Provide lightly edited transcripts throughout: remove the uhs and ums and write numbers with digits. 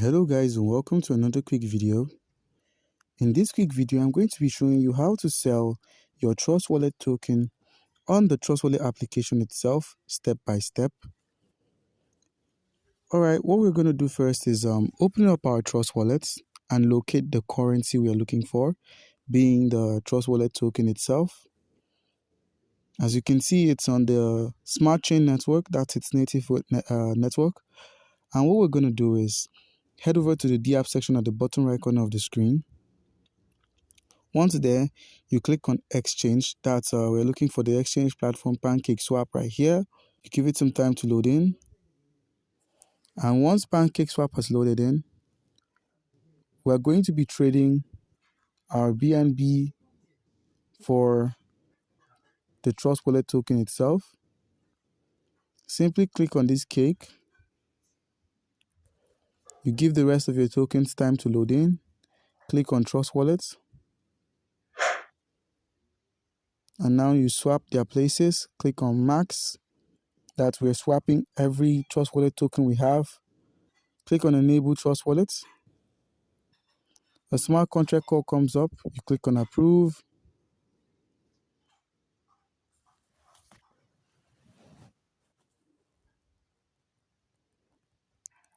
Hello guys, and welcome to another quick video. In this quick video, I'm going to be showing you how to sell your Trust Wallet token on the Trust Wallet application itself, step by step. Alright, what we're going to do first is open up our Trust Wallets and locate the currency we are looking for, being the Trust Wallet token itself. As you can see, it's on the Smart Chain network, that's its native network. And what we're going to do is head over to the DApp section at the bottom right corner of the screen. Once there, you click on exchange. That's we're looking for the exchange platform PancakeSwap right here. You give it some time to load in. And once PancakeSwap has loaded in, we're going to be trading our BNB for the Trust Wallet token itself. Simply click on this cake. You give the rest of your tokens time to load in. Click on Trust Wallets. And now you swap their places. Click on max. That we're swapping every Trust Wallet token we have. Click on enable Trust Wallets. A smart contract call comes up. You click on approve.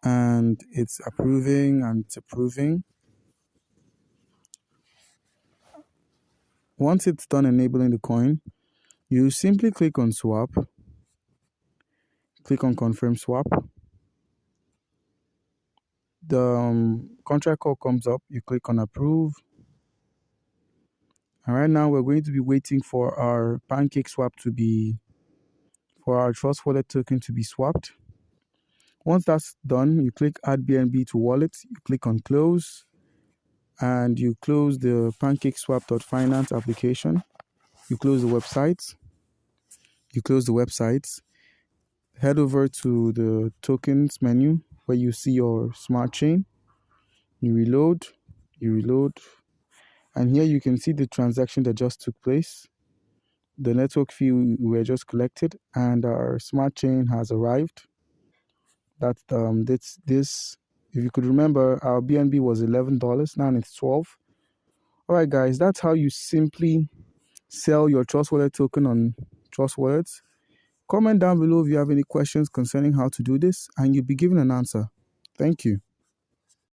And it's approving and it's approving. Once it's done enabling the coin, you simply click on swap. Click on confirm swap. The contract call comes up. You click on approve. And right now we're going to be waiting for our PancakeSwap to be, for our Trust Wallet token to be swapped. Once that's done, you click add BNB to wallet. You click on close. And you close the PancakeSwap.finance application. You close the website. Head over to the tokens menu where you see your smart chain. You reload, and here you can see the transaction that just took place. The network fee we were just collected, and our smart chain has arrived. That's this. If you could remember, our BNB was $11. Now it's $12. All right, guys, that's how you simply sell your Trust Wallet token on Trust Wallets. Comment down below if you have any questions concerning how to do this, and you'll be given an answer. Thank you.